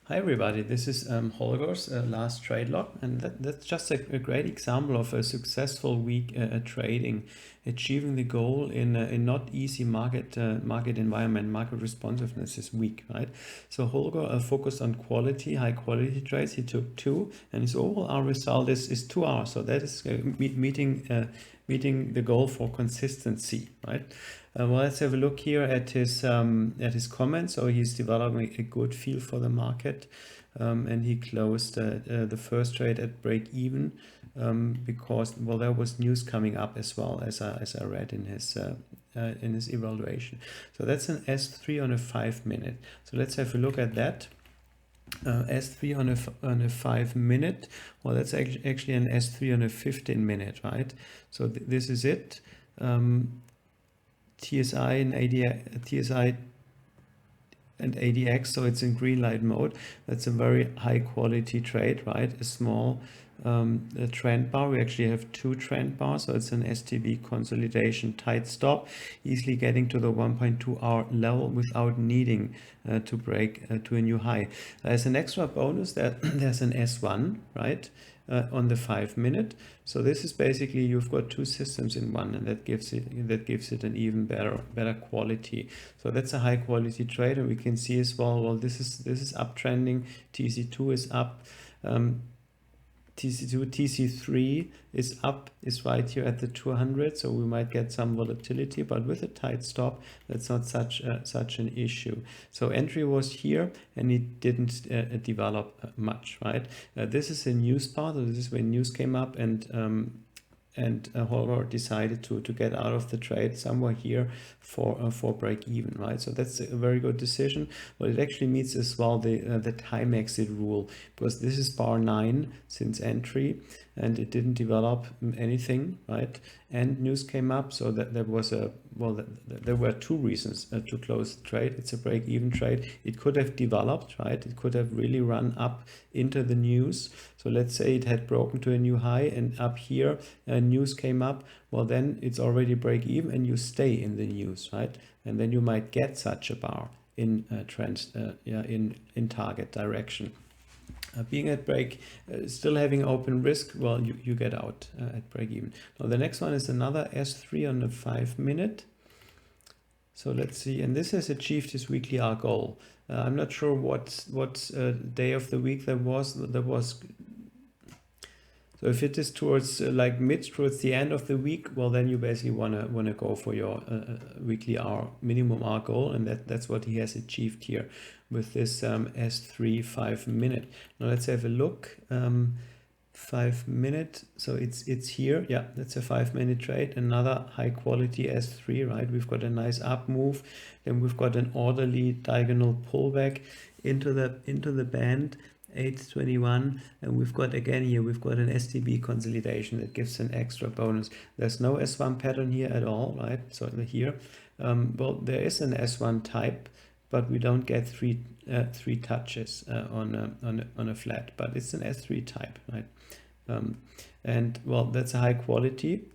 Hi everybody, this is Holger's last trade log, and that's just a great example of a successful week trading, achieving the goal in a not easy market environment. Market responsiveness is weak, right? So Holger focused on high quality trades. He took two, and his overall result is 2 hours. So that is meeting the goal for consistency, right? Well, let's have a look here at his comments. So he's developing a good feel for the market, and he closed the first trade at break even because there was news coming up as well as I read in his evaluation. So that's an S3 on a 5-minute. So let's have a look at that. S3 on a 5-minute. Well, that's actually an S3 on a 15-minute, right? So this is it. TSI and ADX, so it's in green light mode. That's a very high quality trade, right? A small a trend bar. We actually have two trend bars, so it's an STB consolidation tight stop, easily getting to the 1.2 hour level without needing to break to a new high. As an extra bonus, that there's an S1, right? On the 5-minute. So this is basically you've got two systems in one, and that gives it an even better quality. So that's a high quality trade, and we can see as well. This is uptrending. TC2 is up. TC2, TC3 is up, is right here at the 200, so we might get some volatility, but with a tight stop, that's not such an issue. So entry was here, and it didn't develop much, right? This is a news part, so this is when news came up, and Holger decided to get out of the trade somewhere here for break even, right? So that's a very good decision. But it actually meets as well the time exit rule, because this is bar 9 since entry, and it didn't develop anything, right? And news came up, so that there was there were two reasons to close the trade. It's a break even trade. It could have developed, right? It could have really run up into the news. So let's say it had broken to a new high, and up here news came up. Well, then it's already break even, and you stay in the news, right? And then you might get such a bar in in target direction. Being at break, still having open risk, well, you get out at break even. Now the next one is another S3 on the 5-minute. So let's see, and this has achieved his weekly R goal. I'm not sure what day of the week that was. So if it is towards towards the end of the week, well, then you basically wanna go for your weekly R minimum R goal, and that's what he has achieved here with this S3 5-minute. Now let's have a look. 5-minute, so it's here. Yeah, that's a 5-minute trade. Another high quality S3, right? We've got a nice up move, then we've got an orderly diagonal pullback into the band 821, and we've got again here we've got an STB consolidation that gives an extra bonus. There's no S1 pattern here at all, right? So here, well, there is an S1 type, but we don't get three touches on a flat, but it's an S3 type, right? And well, that's a high quality.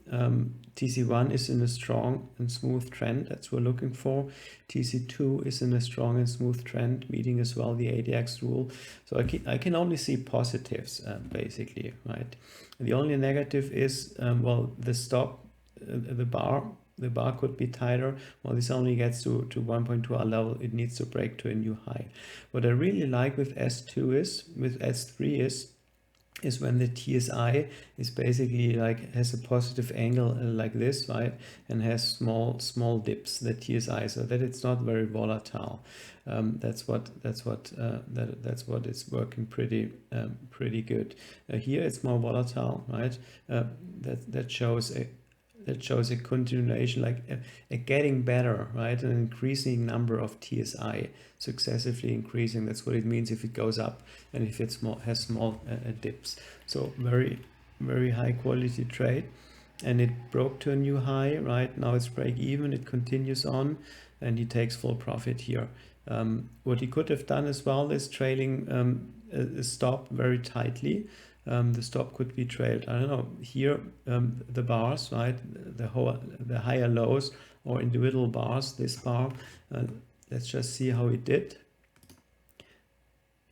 TC1 is in a strong and smooth trend. That's what we're looking for. TC2 is in a strong and smooth trend, meeting as well the ADX rule. So I can only see positives, basically, right? The only negative is, well, the stop, the bar could be tighter. Well, this only gets to 1.2 hour level. It needs to break to a new high. What I really like with S3 is when the TSI is basically has a positive angle like this, right, and has small dips, the TSI, so that it's not very volatile. That's what is working pretty good. Here it's more volatile, right? That shows a continuation, like a getting better, right? An increasing number of TSI, successively increasing. That's what it means if it goes up and if it has small dips. So very high quality trade, and it broke to a new high, right? Now it's break even, it continues on, and he takes full profit here. What he could have done as well is trailing a stop very tightly. The stop could be trailed, I don't know, here, the bars, right, the higher lows or individual bars, this bar. Let's just see how it did.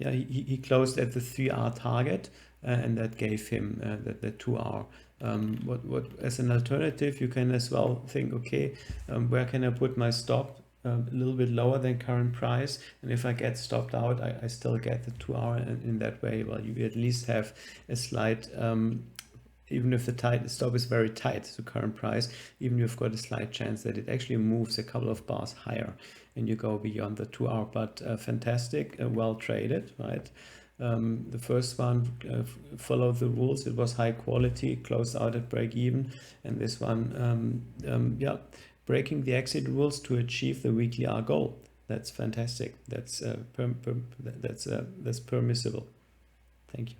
yeah, he closed at the 3-hour target, and that gave him the 2-hour. What as an alternative, you can as well think, okay, where can I put my stop? A little bit lower than current price, and if I get stopped out, I still get the 2-hour, and in that way, well, you at least have a slight, even if the stop is very tight to current price, even you've got a slight chance that it actually moves a couple of bars higher and you go beyond the 2-hour. But fantastic, well traded, right? The first one followed the rules. It was high quality, closed out at break even, and this one, yeah, breaking the exit rules to achieve the weekly R goal. That's fantastic. That's permissible. Thank you.